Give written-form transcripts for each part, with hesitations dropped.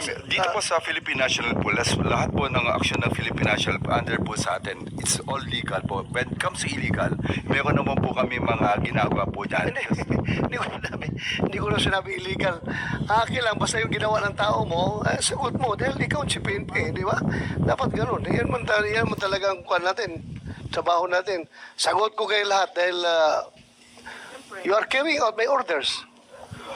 Dito po sa Philippine National Police, lahat po ng action ng Philippine National under po sa atin, it's all legal po. When it comes to illegal, meron naman po kami mga ginagawa po dyan. Hindi ko na sinabi illegal. Akin lang, basta yung ginawa ng tao mo, sagot mo, dahil ikaw si PNP, di ba? Dapat ganun. Yan man talagang kuhan natin, trabaho natin. Sagot ko kayo lahat dahil you are carrying out my orders.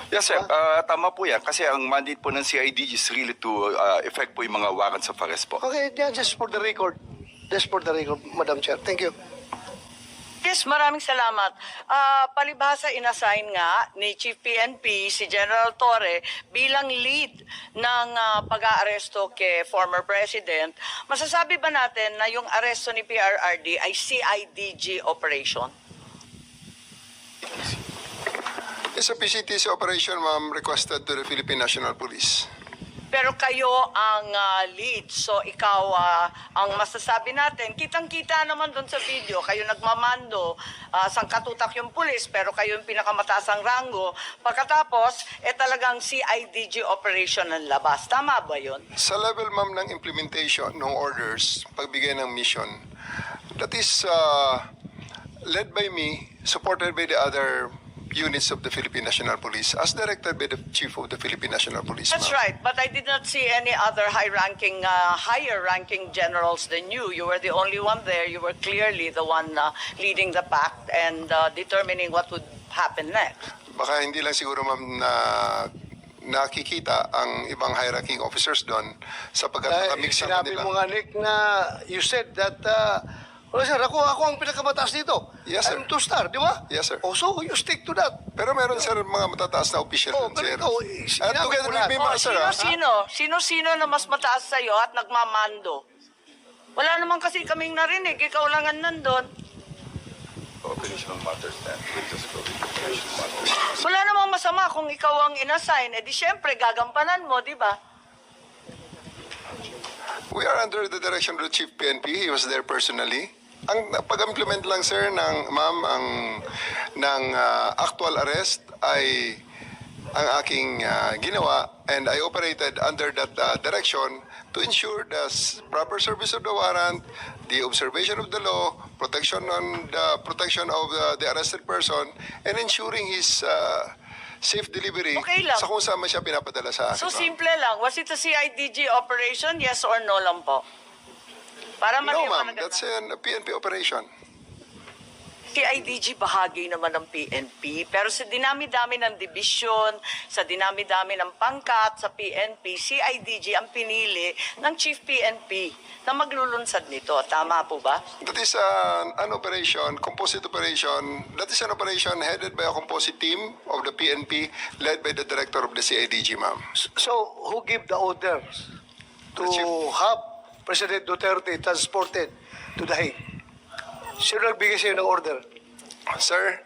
Yes, sir. Tama po yan. Kasi ang mandate po ng CIDG is really to effect po yung mga warrants of arrest po. Okay, yeah, just for the record. Just for the record, Madam Chair. Thank you. Yes, maraming salamat. Palibhasa inassign nga ni Chief PNP si General Torre bilang lead ng pag-aaresto kay former President. Masasabi ba natin na yung aresto ni PRRD ay CIDG operation? It's a PCTC operation, ma'am, requested to the Philippine National Police. Pero kayo ang lead, so ikaw ang masasabi natin. Kitang-kita naman doon sa video, kayo nagmamando, sangkatutak yung pulis, pero kayo yung pinakamatasang rango. Pagkatapos, talagang CIDG operation ng labas. Tama ba yun? Sa level, ma'am, ng implementation ng orders, pagbigay ng mission, that is led by me, supported by the other units of the Philippine National Police, as directed by the Chief of the Philippine National Police. That's right, but I did not see any other higher-ranking generals than you. You were the only one there. You were clearly the one leading the pack and determining what would happen next. Baka hindi lang siguro, ma'am, na nakikita ang ibang high-ranking officers doon sapagkat makamix ang Sinabi kanila. mo nga, Nick, na you said that well, sir, ako ang pinakamataas dito. Yes, sir. I'm two-star, di ba? Yes, sir. Oh, so you stick to that. Pero meron, sir, mga matataas na official Oh, doon, pero sir. ikaw, And sinabi together mo with lahat. me, ma'am, sir, Sino-sino na mas mataas sa'yo at nagmamando? Wala naman kasi kaming narinig. Ikaw lang ang nandun. Operational matters then. Operational matters. Wala namang masama kung ikaw ang inassign. Di syempre, gagampanan mo, di ba? We are under the direction of the Chief PNP. He was there personally. Ang pag-implement lang, sir, ng actual arrest ay ang aking ginawa, and I operated under that direction to ensure the proper service of the warrant, the observation of the law, protection of the arrested person, and ensuring his safe delivery Okay lang. sa kung saan man siya pinapadala sa akin. So, ma'am. simple lang. Was it a CIDG operation? Yes or no lang po? Para No, ma'am. maliwanag That's a PNP operation. CIDG bahagi naman ng PNP, pero sa dinami-dami ng division, sa dinami-dami ng pangkat sa PNP, CIDG ang pinili ng Chief PNP na maglulunsad nito. Tama po ba? That is an operation, composite operation. That is an operation headed by a composite team of the PNP, led by the director of the CIDG, ma'am. So, who gave the orders to The chief. have President Duterte transported to The Hague? Sino nagbigay sa'yo ng order? Sir,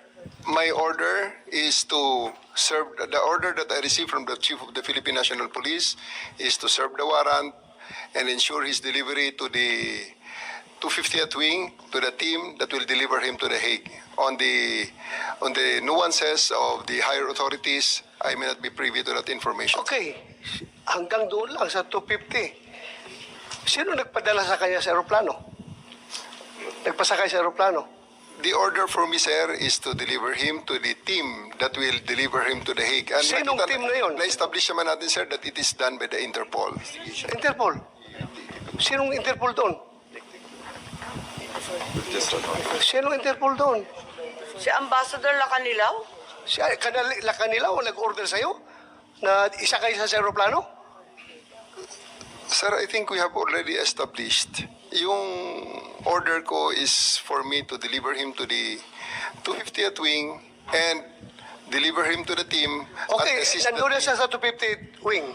my order is to serve, the order that I received from the Chief of the Philippine National Police is to serve the warrant and ensure his delivery to the 250th Wing, to the team that will deliver him to The Hague. On the nuances of the higher authorities, I may not be privy to that information. Okay, hanggang doon lang sa 250. Sino nagpadala sa kanya sa aeroplano? Nagpasakay sa aeroplano? The order for me, sir, is to deliver him to the team that will deliver him to The Hague. And Sinong team na yun? Na-establish naman natin, sir, that it is done by the Interpol. Interpol. Sinong Interpol doon? Sinong Interpol doon? Si Ambassador Lacanilaw? Si kanila o nag-order sa'yo na isakay sa aeroplano? Sir, I think we have already established. Yung order ko is for me to deliver him to the 250th Wing and deliver him to the team. Okay, at assist the nandun na team. siya sa 250 wing.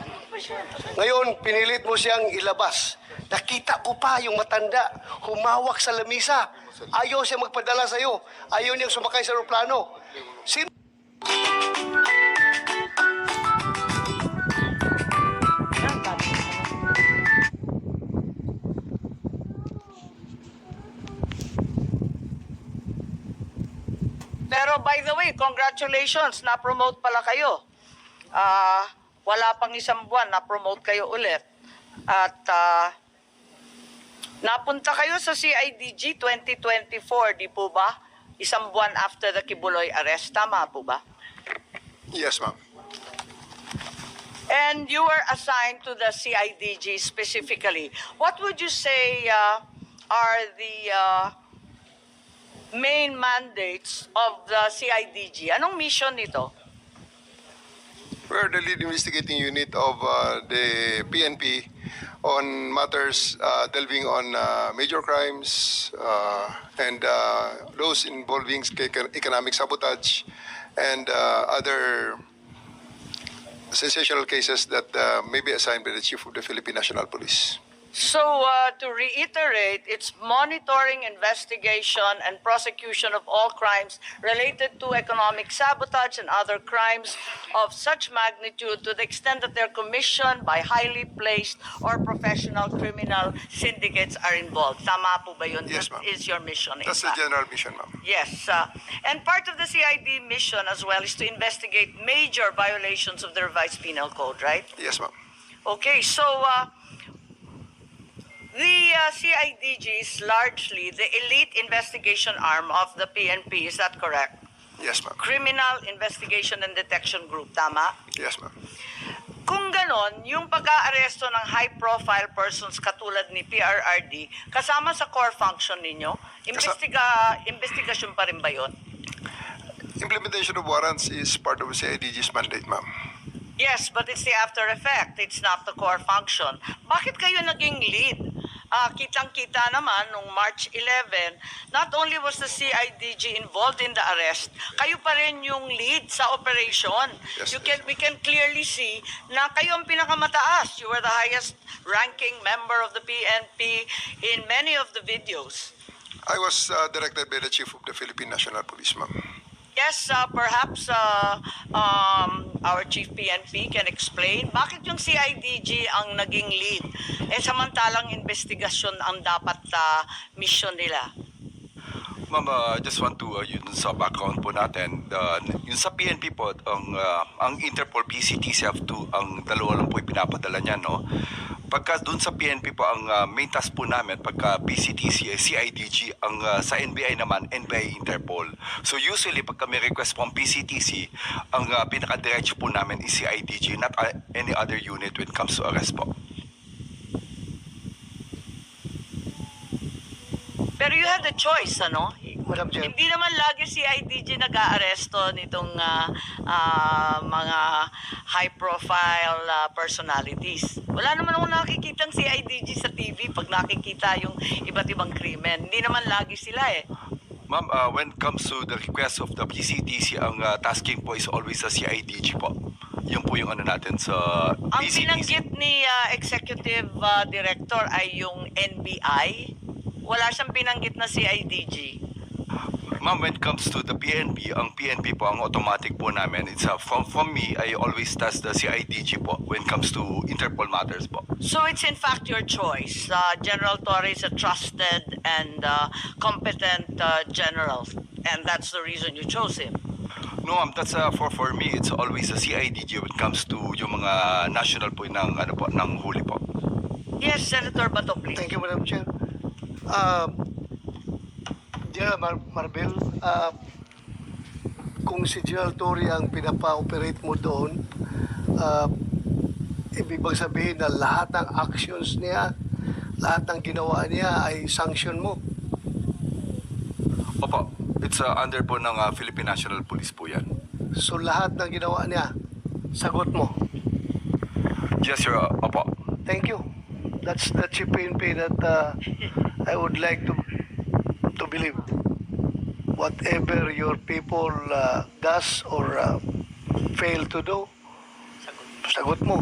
Ngayon, pinilit mo siyang ilabas. Nakita ko pa yung matanda, humawak sa lamisa. Ayaw siya magpadala sa'yo. Ayaw niyang sumakay sa aeroplano. Sino? Pero by the way, congratulations, na-promote pala kayo. wala pang isang buwan na promote kayo ulit. At napunta kayo sa CIDG 2024, di po ba? Isang buwan after the Kibuloy arrest. Tama po ba? Yes, ma'am. And you were assigned to the CIDG specifically. What would you say are the main mandates of the CIDG? Anong mission nito? We're the lead investigating unit of the PNP on matters delving on major crimes and those involving economic sabotage and other sensational cases that may be assigned by the Chief of the Philippine National Police. So, to reiterate, it's monitoring, investigation, and prosecution of all crimes related to economic sabotage and other crimes of such magnitude to the extent that they're commissioned by highly placed or professional criminal syndicates are involved. Tama po ba yun? Yes, That ma'am. is your mission, in That's the fact. general mission, ma'am. Yes, and part of the CID mission as well is to investigate major violations of the revised penal code, right? Yes, ma'am. Okay, so the CIDG is largely the elite investigation arm of the PNP, is that correct? Yes, ma'am. Criminal Investigation and Detection Group, tama? Yes, ma'am. Kung ganon, yung pag-aaresto ng high-profile persons katulad ni PRRD, kasama sa core function ninyo, investigasyon pa rin ba yun? Implementation of warrants is part of CIDG's mandate, ma'am. Yes, but it's the after effect. It's not the core function. Bakit kayo naging lead? Kitang-kita naman, nung March 11, not only was the CIDG involved in the arrest, kayo pa rin yung lead sa operation. Yes, We can clearly see na kayo ang pinakamataas. You were the highest ranking member of the PNP in many of the videos. I was directed by the Chief of the Philippine National Police, ma'am. Yes, perhaps our Chief PNP can explain bakit yung CIDG ang naging lead samantalang investigasyon ang dapat mission nila. Ma'am, just want to, yun sa background po natin, yun sa PNP po, ang Interpol PCTCF2, ang dalawa lang po ipinapadala niya, no? Pagka dun sa PNP po, ang main task po namin, pagka PCTC, CIDG, ang sa NBI naman, NBI Interpol. So usually, pagka may request po ang PCTC, ang pinaka-diretso po namin is CIDG, not any other unit when it comes to arrest po. Pero you had a choice, ano? Madam Chair. Hindi naman lagi CIDG nag-aaresto nitong mga high-profile personalities. Wala naman akong nakikitang CIDG sa TV pag nakikita yung iba't ibang krimen. Hindi naman lagi sila eh. Ma'am, when it comes to the request of the PCTC, ang tasking po is always sa CIDG po. Yun po yung ano natin sa Ang PCTC. binanggit ni Executive Director ay yung NBI. Wala siyang binanggit na CIDG. Ma'am, when it comes to the PNP, ang PNP po, ang automatic po namin, it's from me, I always task the CIDG po when it comes to Interpol matters po. So it's in fact your choice. General Torre is a trusted and competent general, and that's the reason you chose him. No, ma'am, that's for me, it's always the CIDG when it comes to yung mga national po ng, ano po, ng huli po. Yes, Senator Bato, please. Thank you, Madam Chair. General Marbel, kung si General Torre ang pinapa-operate mo doon, ibig bang sabihin na lahat ng actions niya, lahat ng ginawa niya ay sanction mo? Opo, it's under po ng Philippine National Police po yan. So lahat ng ginawa niya, sagot mo? Yes, sir, opo. Thank you. That's the chief PNP that I would like to believe. Whatever your people does or fail to do, sagot mo.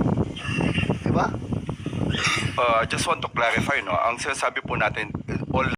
Diba? Just want to clarify, no, ang sinasabi po natin,